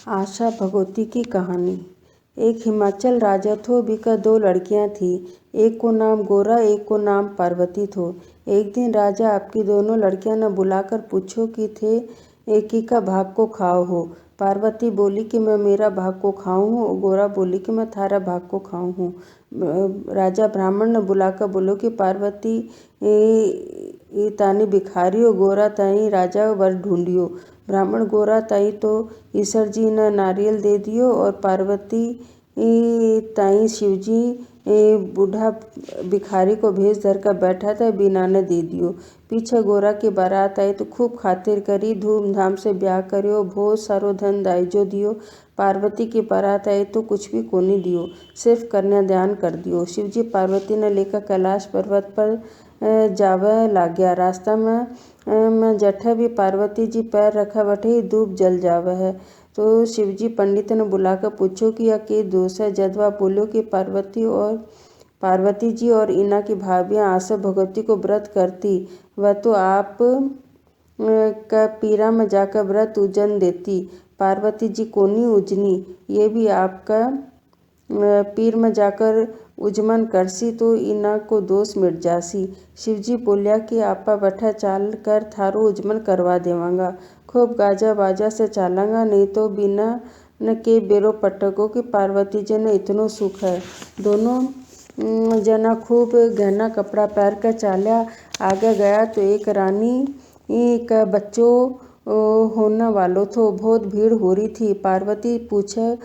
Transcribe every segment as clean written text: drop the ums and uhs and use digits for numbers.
आशा भगवती की कहानी। एक हिमाचल राजा थो, बिका 2 लड़कियां थी। एक को नाम गोरा, एक को नाम पार्वती थो। एक दिन राजा आपकी दोनों लड़कियां न बुलाकर पूछो कि थे एक ही का भाग को खाओ हो। पार्वती बोली कि मैं मेरा भाग को खाऊं हूँ, और गोरा बोली कि मैं थारा भाग को खाऊं हूँ। राजा ब्राह्मण ने बुलाकर बोलो कि पार्वती तानी भिखारियो, गोरा ताई राजा वर ढूंढियो। ब्राह्मण गोरा ताई तो ईश्वर जी ने नारियल दे दियो, और पार्वती ताई शिवजी बूढ़ा भिखारी को भेज धर कर बैठा था, बिना ने दे दियो। पीछे गोरा की बारात आई तो खूब खातिर करी, धूमधाम से ब्याह करियो, बहुत सारो धन दाइजो दियो। पार्वती की बारात आई तो कुछ भी कोनी दियो, सिर्फ कन्यादान कर दियो। शिवजी पार्वती ने लेकर कैलाश पर्वत पर जावे लाग्या। रास्ता में जठे भी पार्वती जी पैर रखा वठे ही धूप जल जावे है। तो शिवजी पंडित ने बुलाकर पूछो कि यह के दोष है। जदवा बोलो कि पार्वती जी और इना की भाभियाँ आशा भगवती को व्रत करती, वह तो आप का पीरा में जाकर व्रत उजन देती। पार्वती जी कोनी उजनी, ये भी आपका पीर में जाकर उजमन करसी तो इना को दोष मिट जासी। शिवजी बोलिया कि आपा बठा चाल कर थारो उजमन करवा देवांगा, खूब गाजा बाजा से चालांगा, नहीं तो बिना न के बेरो पटको कि पार्वती जी ने इतनो सुख है। दोनों जना खूब गहना कपड़ा पहन कर चाल्या। आगे गया तो एक रानी का बच्चो होने वालो थो। बहुत भीड़ हो रही थी। पार्वती पूछे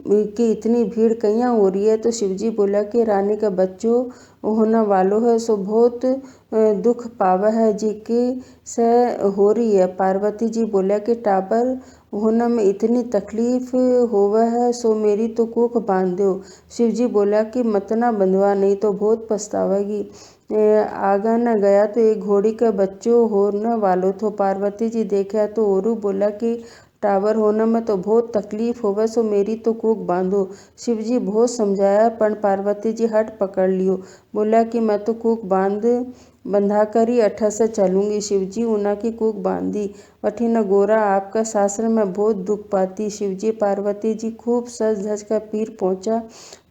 कि इतनी भीड़ कहाँ हो रही है। तो शिवजी बोला कि रानी का बच्चो होने वालो है, सो बहुत दुख पावा है, जी के से हो रही है। पार्वती जी बोला कि टाबर होने में इतनी तकलीफ होवे है, सो मेरी तो कोख बांध दो। शिवजी बोला कि मत ना बंधवा, नहीं तो बहुत पछतावेगी। आगा न गया तो एक घोड़ी का बच्चो होने वालो थो। पार्वती जी देखा तो औरू बोला कि टावर होने में तो बहुत तकलीफ होवे, सो मेरी तो कोख बांधो। शिवजी बहुत समझाया, पर पार्वती जी हट पकड़ लियो। बोला कि मैं तो कोख बंधा कर ही अठा से चलूंगी। शिवजी उना की कोख बांधी। वठी न गोरा आपका सासरे में बहुत दुख पाती। शिवजी पार्वती जी खूब सज धज कर पीर पहुंचा।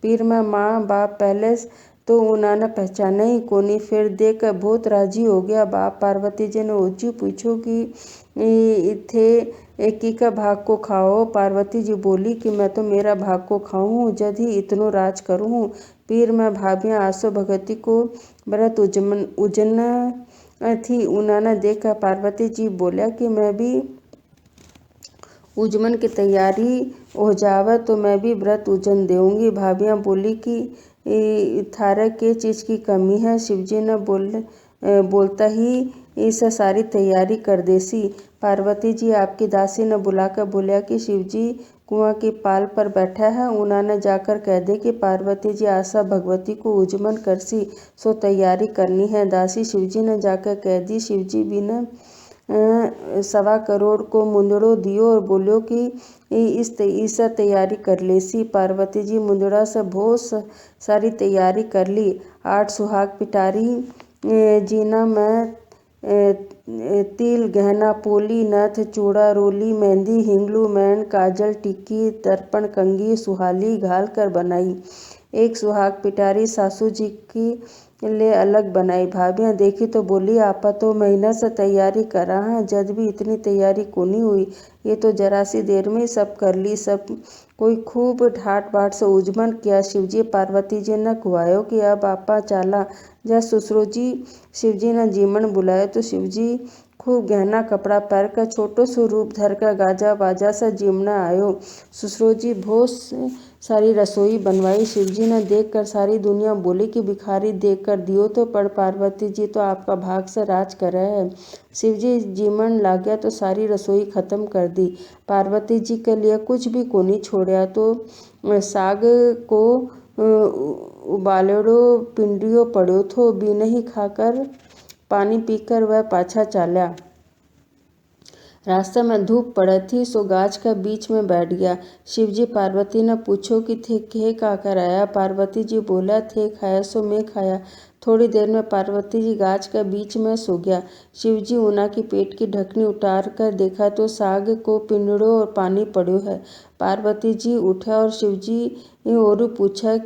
पीर में माँ बाप पहले तो उन्होंने पहचाना ही कोनी, फिर देख कर बहुत राजी हो गया। बाप पार्वती जी ने ऊँची पूछो कि थे एक ही का भाग को खाओ। पार्वती जी बोली कि मैं तो मेरा भाग को खाऊं, जद ही इतनो राज करूँ। पीर में भाभियाँ आशा भगवती को व्रत उजन थी। उन्होंने देखा। पार्वती जी बोला कि मैं भी उजमन की तैयारी हो जावे तो मैं भी व्रत उजन देऊंगी। भाभियाँ बोली कि थारे के चीज़ की कमी है। शिवजी ने बोलता ही इसे सारी तैयारी कर देसी। पार्वती जी आपकी दासी ने बुलाकर बोलिया कि शिवजी कुआं की पाल पर बैठा है, उन्होंने जाकर कह दे कि पार्वती जी आशा भगवती को उजमन करसी, सो तैयारी करनी है। दासी शिवजी ने जाकर कह दी। शिवजी भी ने 1.25 करोड़ को मुंदड़ो दियो और बोलो कि इस तैयारी कर लेसी। पार्वती जी मुंदड़ा से बहुत सारी तैयारी कर ली। 8 सुहाग पिटारी जीना में तिल गहना पोली नथ चूड़ा रोली मेहंदी हिंगलू मैन काजल टिक्की दर्पण कंगी सुहाली घाल कर बनाई। एक सुहाग पिटारी सासू जी की ले अलग बनाई। भाभियाँ देखी तो बोली आपा तो महीना से तैयारी करा है, जद भी इतनी तैयारी कोनी हुई। ये तो जरा सी देर में ही सब कर ली। सब कोई खूब ठाट बाट से उजमन किया। शिवजी पार्वती जी ने खुआयो कि अब आपा चाला जा ससुरो जी। शिवजी ने जीमन बुलायो तो शिवजी खूब गहना कपड़ा पहन कर छोटो सो रूप धर कर गाजा बाजा से जीमना आयो। ससुरो जी बहुत सारी रसोई बनवाई। शिवजी ने देख कर सारी दुनिया बोली कि भिखारी देख कर दियो तो, पर पार्वती जी तो आपका भाग से राज करे है। शिवजी जीमन लाग्या तो सारी रसोई खत्म कर दी। पार्वती जी के लिए कुछ भी कोनी छोड़ा। तो साग को उबालेड़ो पिंडियो पड़ो थो, बिन ही खाकर पानी पीकर वह पाछा चाल्या। रास्ते में धूप पड़े थी सो गाछ का बीच में बैठ गया। शिवजी पार्वती ने पूछो कि थे का कर आया। पार्वती जी बोला थे खाया सो मैं खाया। थोड़ी देर में पार्वती जी गाछ का बीच में सो गया। शिवजी उना की पेट की ढकनी उतार कर देखा तो साग को पिंडड़ों और पानी पड़ो है। पार्वती जी उठा और शिवजी और पूछा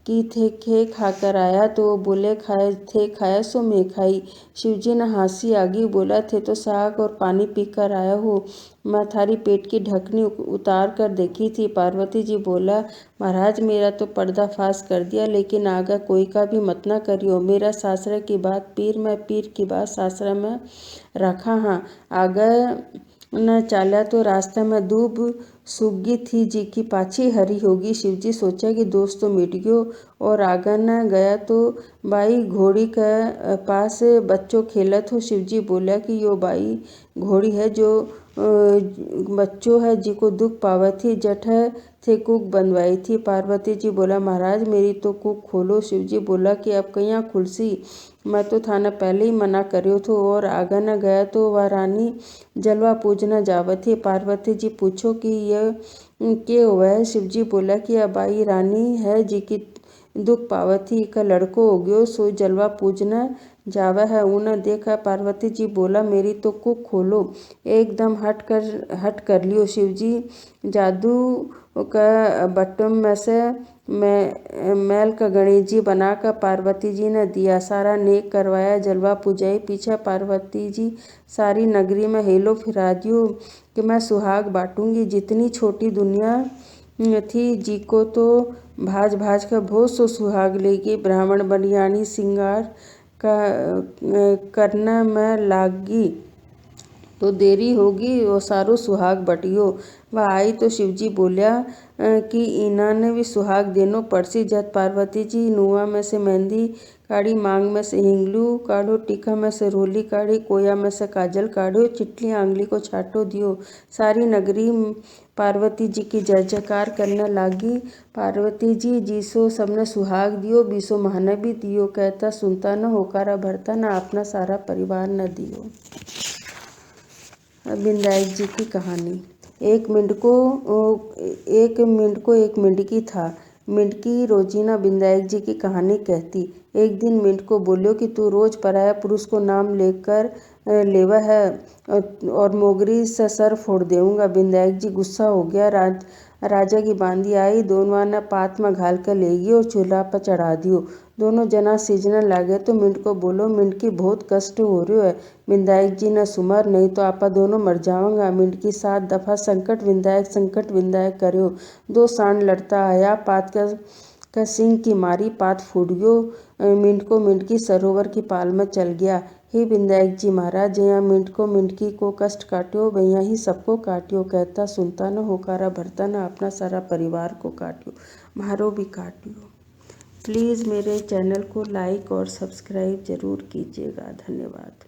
कि थे खाकर आया। तो वो बोले खाया सो मैं खाई। शिवजी ने हंसी आगी बोला थे तो साग और पानी पीकर आया हो। मैं थारी पेट की ढकनी उतार कर देखी थी। पार्वती जी बोला महाराज मेरा तो पर्दाफाश कर दिया लेकिन आगा कोई का भी मत ना करियो। मेरा सासरे की बात पीर में पीर की बात सासरा में रखा। हाँ आगा न चाला तो रास्ते में दूब सूगी थी जी की पाछी हरी होगी। शिवजी सोचा कि दोस्त तो मिट गयो और आगा न गया तो बाई घोड़ी के पास बच्चों खेलत हो। शिवजी बोला कि यो बाई घोड़ी है जो बच्चों है जी को दुख पावत थी जठ थे कुक बनवाई थी। पार्वती जी बोला महाराज मेरी तो कुक खोलो। शिवजी बोला कि अब कहीं खुलसी। मैं तो थाने पहले ही मना करियो थो और आगा न गया तो वह रानी जलवा पूजना जावत थी। पार्वती जी पूछो कि यह के हुआ है। शिवजी बोला कि अब आई रानी है जी की दुख पावत थी का लड़को हो गयो सो जलवा पूजना जावा है। उन्हें देखा पार्वती जी बोला मेरी तो कुक खोलो। एकदम हट कर लियो। शिवजी जादू का बटम में से मैल का गणेश जी बनाकर पार्वती जी ने दिया। सारा नेक करवाया जलवा पूजाई। पीछे पार्वती जी सारी नगरी में हेलो फिरा दियो कि मैं सुहाग बांटूंगी। जितनी छोटी दुनिया थी जी को तो भाज भाज का बहुत सो सुहाग लेगी। ब्राह्मण बनियानी सिंगार करने में लागी तो देरी होगी वो सारो सुहाग बटियो। वह आई तो शिवजी बोलिया कि इन्होंने भी सुहाग देनो पड़सी। जब पार्वती जी नुआ में से मेहंदी काढ़ी, मांग में से हिंगलू काढ़ो, टीका में से रोली काढ़ी, कोया में से काजल काढ़ो, चिटली आंगली को छाटो दियो। सारी नगरी पार्वती जी की जय जयकार करने लागी। पार्वती जी जीसो सबने सुहाग दियो बीसो महाने भी दियो। कहता सुनता न होकारा भरता न अपना सारा परिवार न दियो। विनायक जी की कहानी। एक मिंडकी था। मिंडकी रोजीना विनायक जी की कहानी कहती। एक दिन मिंडको बोलियो कि तू रोज पराया पुरुष को नाम लेकर लेवा है और मोगरी से सर फोड़ देऊंगा। विनायक जी गुस्सा हो गया। राजा की बांदी आई दोनों ने पात में घाल कर ले गई और चूल्हा पर चढ़ा दियो। दोनों जना सीजने लागे तो मिंडको बोलो मिंडकी बहुत कष्ट हो रही है। विनायक जी ने सुमर नहीं तो आपा दोनों मर जाओगा। मिंडकी 7 दफा संकट विनायक करो। 2 सांड लड़ता आया पात का सिंह की मारी पात फूट गयो। मिंडकी सरोवर की पाल में चल गया। हे विनायक जी महाराज जया मिंडकी को कष्ट काट्यो वैया ही सबको काट्यो। कहता सुनता न होकारा भरता न अपना सारा परिवार को काट्यो मारो भी काट्यो। प्लीज़ मेरे चैनल को लाइक और सब्सक्राइब ज़रूर कीजिएगा। धन्यवाद।